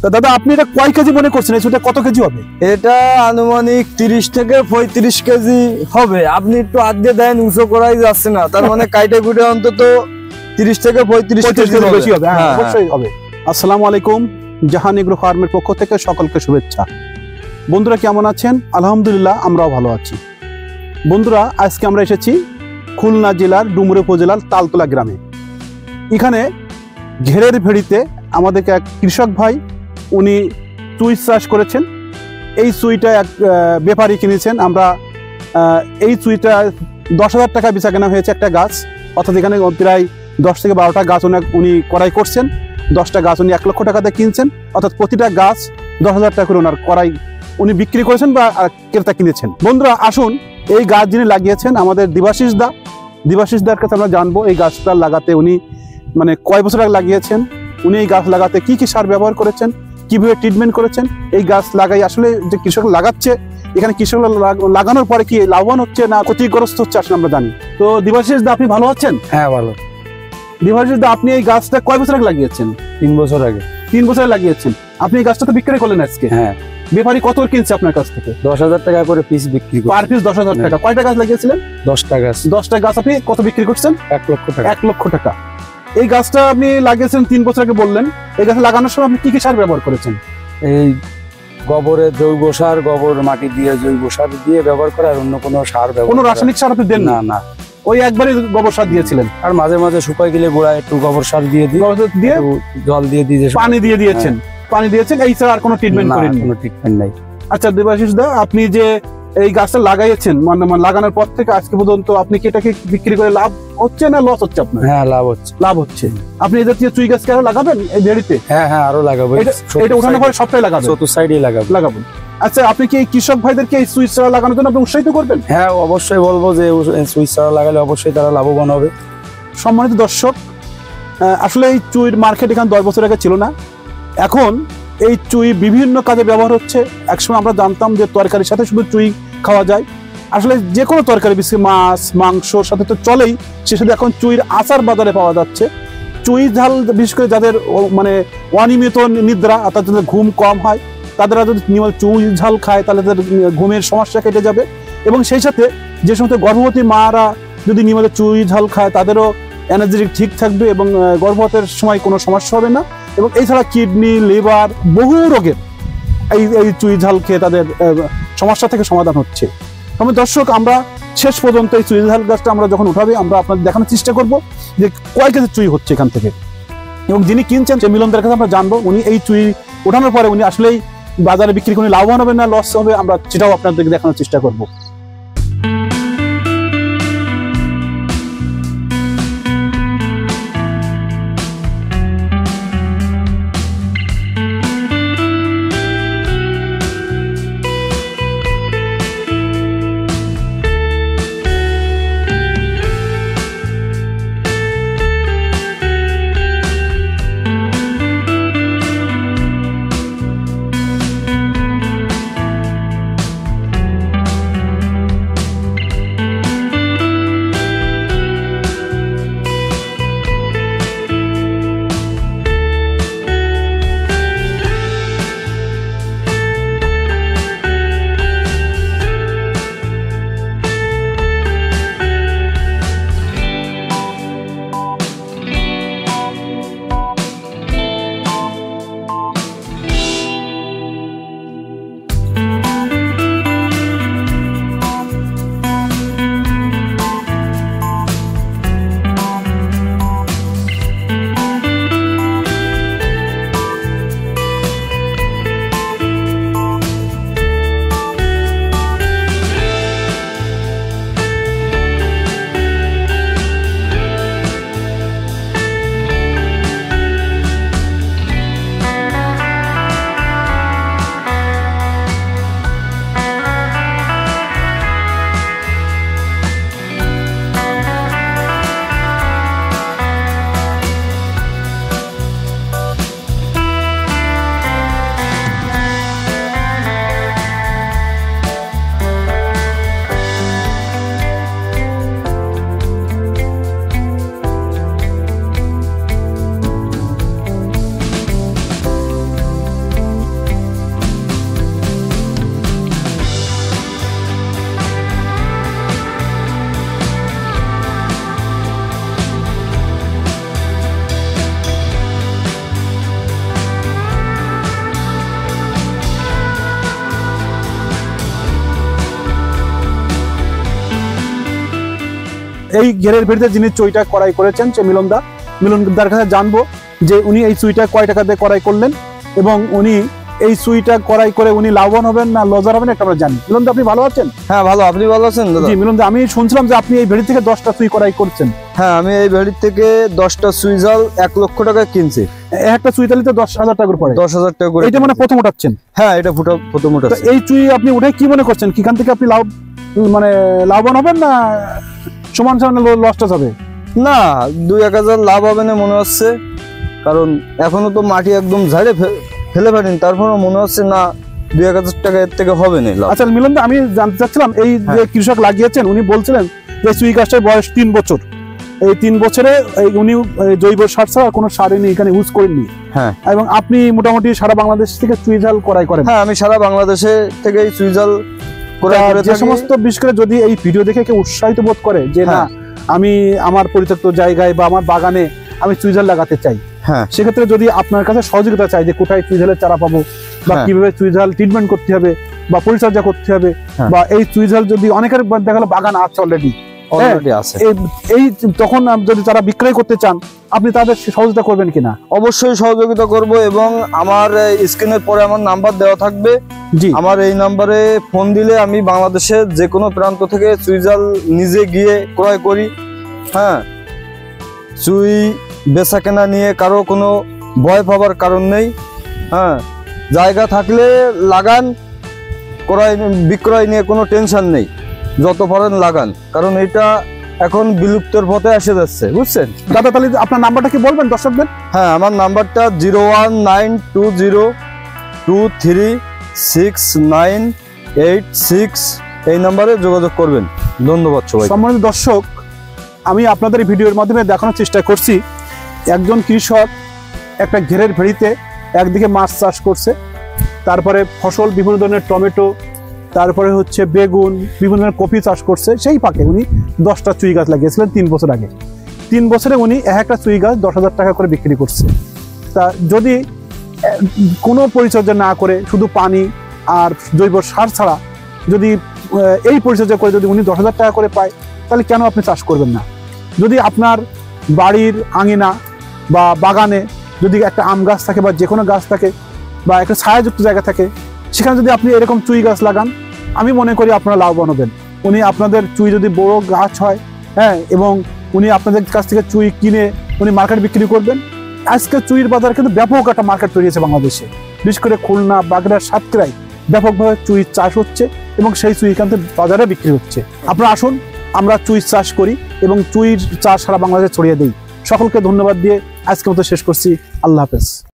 তা দাদা আপনি এটা কয় কেজি মনে করছেন? এটা কত কেজি হবে? এটা আনুমানিক 30 থেকে 35 কেজি হবে। আপনি একটু আগে দেন, উঁচু করাই যাচ্ছে না, তার মানে কাইটে কুটে অন্তত 30 থেকে 35 কেজি বেশি হবে। হ্যাঁ অবশ্যই হবে। আসসালামু আলাইকুম, জাহান এগ্রো ফার্মের পক্ষ থেকে সকলকে শুভেচ্ছা। বন্ধুরা কেমন আছেন? আলহামদুলিল্লাহ আমরাও ভালো আছি। বন্ধুরা আজকে আমরা এসেছি খুলনা জেলার ডুমুরে উপজেলার তালতলা গ্রামে। এখানে ঘেরের ভেড়িতে আমাদেরকে এক কৃষক ভাই উনি চুই চাষ করেছেন। এই চুইটা এক ব্যাপারী কিনেছেন। আমরা এই চুইটা 10,000 টাকা বেচা কেনা হয়েছে একটা গাছ, অর্থাৎ এখানে প্রায় 10 থেকে 12টা গাছ উনি করাই করছেন। 10টা গাছ উনি 1 লক্ষ টাকাতে কিনছেন, অর্থাৎ প্রতিটা গাছ 10,000 টাকা করে ওনার করাই উনি বিক্রি করেছেন বা ক্রেতা কিনেছেন। বন্ধুরা আসুন এই গাছ যিনি লাগিয়েছেন আমাদের দিবাশিস দার কাছে আমরা জানবো এই গাছটা লাগাতে উনি মানে কয় বছর আগে লাগিয়েছেন, উনি এই গাছ লাগাতে কি কি সার ব্যবহার করেছেন, কিভাবে ট্রিটমেন্ট করেছেন, এই গাছ লাগাই আসলে যে কৃষক লাগাচ্ছে এখানে কৃষক লাগানোর পরে কি লাভবান হচ্ছে না ক্ষতিগ্রস্ত হচ্ছে আসলে আমরা জানি। তো দিবাশিস দা আপনি ভালো আছেন? হ্যাঁ ভালো। দিবাশিস দা আপনি এই গাছটা কয় বছর আগে লাগিয়েছেন? 3 বছর আগে। 3 বছর লাগিয়েছেন। আপনি এই গাছটা তো বিক্রি করলেন আজকে? হ্যাঁ। ব্যাপারী কত কিনছে আপনার কাছ থেকে? 10,000 টাকা করে পিস বিক্রি করি। পার পিস 10,000 টাকা। কয়টা গাছ লাগিয়েছিলেন? 10টা গাছ। 10টা গাছ আপনি কত বিক্রি করছেন? 1 লক্ষ টাকা। 1 লক্ষ টাকা। এই গাছটা আপনি লাগিয়েছেন 3 বছর আগে বললেন। এই গাছ লাগানোর সময় আপনি কি কি সার ব্যবহার করেছেন? এই গোবরের জৈব সার, গোবর মাটি দিয়ে জৈব সার দিয়ে ব্যবহার করা, আর অন্য কোনো সার ব্যবহার কোনো রাসায়নিক সার আপনি দেন না? না, ওই একবারই গোবর সার দিয়েছিলেন। আর মাঝে মাঝে শুকাই গেলে গোড়ায় একটু গোবর সার দিয়ে দিই, দিয়ে জল দিয়ে দিয়ে পানি দিয়ে দিয়েছেন। পানি দিয়েছেন, এই ছাড়া আর কোনো ট্রিটমেন্ট করেননি? কোনো ট্রিটমেন্ট নাই। আচ্ছা দেবাশিস দা আপনি যে এই গাছটা লাগাইছেন মানে লাগানোর পর থেকে আজকে পর্যন্ত আপনি কি এটাকে বিক্রি করে লাভ হচ্ছে না লস হচ্ছে আপনার? হ্যাঁ লাভ হচ্ছে। লাভ হচ্ছে। আপনি এই জাতীয় চুই গাছ কি আরো লাগাবেন এই ভেড়িতে? হ্যাঁ হ্যাঁ আরো লাগাবো। এটা উঠানোর পরে সবটাই লাগাবেন? চতুর্সাইডে লাগাবো। আচ্ছা আপনি কি এই কৃষক ভাইদেরকে এই সুইচ চারা লাগানোর জন্য আপনি উৎসাহিত করবেন? হ্যাঁ অবশ্যই বলবো যে সুইচ চারা লাগালে অবশ্যই তারা লাভবান হবে। সম্মানিত দর্শক, আসলে এই চুইর মার্কেট এখানে 10 বছর আগে ছিল না। এখন এই চুই বিভিন্ন কাজে ব্যবহার হচ্ছে। একসময় আমরা জানতাম যে তরকারির সাথে শুধু চুই খাওয়া যায়, আসলে যে কোনো তরকারি বিশেষ মাছ মাংসর সাথে তো চলেই, সে সাথে এখন চুইর আচার বাজারে পাওয়া যাচ্ছে। চুই ঝাল বিশেষ করে যাদের মানে অনিয়মিত নিদ্রা অর্থাৎ যাদের ঘুম কম হয় তারা যদি নিয়মিত চুই ঝাল খায় তাহলে তাদের ঘুমের সমস্যা কেটে যাবে, এবং সেই সাথে যে সমস্ত গর্ভবতী মারা যদি নিয়মিত চুই ঝাল খায় তাদেরও এনার্জি ঠিক থাকবে এবং গর্ভপাতের সময় কোনো সমস্যা হবে না। এবং এছাড়া কিডনি লিভার বহু রোগের এই চুই ঝাল খেয়ে তাদের সমস্যা থেকে সমাধান হচ্ছে। আমি দর্শক আমরা শেষ পর্যন্ত এই চুই ঝাল গাছটা আমরা যখন উঠাবে আমরা আপনাদের দেখানোর চেষ্টা করব যে কয় কেজি চুই হচ্ছে এখান থেকে, এবং যিনি কিনছেন সে মিলনদের কাছে আমরা জানবো উনি এই চুই ওঠানোর পরে উনি আসলেই বাজারে বিক্রি করে লাভবান হবে না লস হবে, আমরা সেটাও আপনাদেরকে দেখানোর চেষ্টা করব। এই ঘেরের ভেড়িতে যিনি চুইটা করাই করেছেন সে মিলনদার কাছে জানবো যে উনি এই চুইটা কয় টাকা দিয়ে করাই করলেন এবং উনি এই চুইটা করাই করে উনি লাভবান হবেন না লজার হবেন একটা আমরা জানি। মিলনদা, আপনি ভালো আছেন? হ্যাঁ ভালো, আপনি ভালো আছেন দাদা? জি মিলনদা, আমি শুনছিলাম যে আপনি এই ভেড়ি থেকে 10টা চুই করাই করছেন। হ্যাঁ, আমি এই ভেড়ির থেকে 10টা সুই জাল 1 লক্ষ টাকা কিনছি। একটা চুই তালিতে 10,000 টাকা করে পড়ে। 10,000 টাকা করে। এটা মানে প্রথম উঠাচ্ছেন? হ্যাঁ, এটা প্রথম উঠাচ্ছি। এই চুই আপনি উঠে কি মনে করছেন, কিখান থেকে আপনি লাভবান হবেন না সমান লসটা হবে? না, 2-1 হাজার লাভ হবে না মনে হচ্ছে, কারণ এখনো তো মাটি একদম ঝাড়ে ফেলে পারিনি, তারপরে মনে হচ্ছে না 2-1 হাজার টাকা এর থেকে হবে না লাভ। আচ্ছা মিলনদা, আমি জানতে চাচ্ছিলাম এই যে কৃষক লাগিয়েছেন উনি বলছিলেন যে চুই গাছটার বয়স 3 বছর, এই 3 বছরে উনি জৈব সার ছাড়া কোনো সার এখানে ইউজ করেননি। হ্যাঁ, এবং আপনি মোটামুটি সারা বাংলাদেশ থেকে চুই ঝাল করাই করেন? হ্যাঁ, আমি সারা বাংলাদেশে থেকে এই চুই ঝাল যে সমস্ত, বিশেষ করে যদি এই ভিডিও দেখে কেউ উৎসাহিত বোধ করে যে না আমি আমার পরিত্যক্ত জায়গায় বা আমার বাগানে আমি চুই ঝাল লাগাতে চাই, হ্যাঁ, সেক্ষেত্রে যদি আপনার কাছে সহযোগিতা চাই যে কোথায় চুই ঝালের চারা পাবো বা কিভাবে চুই ঝাল ট্রিটমেন্ট করতে হবে বা পরিচর্যা করতে হবে, বা এই চুই ঝাল যদি অনেকের দেখা গেলো বাগান আছে অলরেডি আছে, এই তখন যদি তারা বিক্রয় করতে চান আপনি তাদের সহযোগিতা করবেন কিনা? অবশ্যই সহযোগিতা করব, এবং আমার স্ক্রিনের পরে আমার নাম্বার দেওয়া থাকবে। জি, আমার এই নাম্বারে ফোন দিলে আমি বাংলাদেশের যে কোনো প্রান্ত থেকে চুই ঝাল নিজে গিয়ে ক্রয় করি। হ্যাঁ, চুই বেচা কেনা নিয়ে কারো কোনো ভয় পাবার কারণ নেই। হ্যাঁ, জায়গা থাকলে লাগান, বিক্রয় নিয়ে কোনো টেনশন নেই, যত পারেন লাগান, কারণ এটা এখন বিলুপ্তের পথে এসে যাচ্ছে, বুঝছেন দাদা? তাহলে আপনার নাম্বারটা কি বলবেন দর্শকদের? হ্যাঁ, আমার নাম্বারটা 01920236986, এই নাম্বারে যোগাযোগ করবেন। ধন্যবাদ সবাই। সম্মানিত দর্শক, আমি আপনাদের ভিডিওর মাধ্যমে দেখানোর চেষ্টা করছি একজন কৃষক একটা ঘেরের ভেড়িতে একদিকে মাছ চাষ করছে, তারপরে ফসল বিভিন্ন ধরনের টমেটো, তারপরে হচ্ছে বেগুন, বিভিন্ন ধরনের কপি চাষ করছে। সেই পাকে উনি 10টা চুই গাছ লাগিয়েছিলেন 3 বছর আগে। 3 বছরে উনি একটা চুই গাছ 10,000 টাকা করে বিক্রি করছে। তা যদি কোনো পরিচর্যা না করে শুধু পানি আর জৈব সার ছাড়া যদি এই পরিচর্যা করে যদি উনি 10,000 টাকা করে পায়, তাহলে কেন আপনি চাষ করবেন না? যদি আপনার বাড়ির আঙিনা বা বাগানে যদি একটা আম গাছ থাকে বা যে কোনো গাছ থাকে বা একটা ছায়াযুক্ত জায়গা থাকে, সেখানে যদি আপনি এরকম চুই গাছ লাগান, আমি মনে করি আপনারা লাভবান হবেন। উনি আপনাদের চুই যদি বড় গাছ হয়, হ্যাঁ, এবং উনি আপনাদের কাছ থেকে চুই কিনে উনি মার্কেট বিক্রি করবেন। আজকে চুইয়ের বাজার কিন্তু ব্যাপক একটা মার্কেট তৈরি হয়েছে বাংলাদেশে, বিশেষ করে খুলনা, বাগড়া, সাতক্ষীরায় ব্যাপকভাবে চুই চাষ হচ্ছে এবং সেই চুই কিন্তু বাজারে বিক্রি হচ্ছে। আপনারা আসুন, আমরা চুই চাষ করি এবং চুইর চাষ সারা বাংলাদেশে ছড়িয়ে দিই। সকলকে ধন্যবাদ দিয়ে আজকের মতো শেষ করছি। আল্লাহ হাফেজ।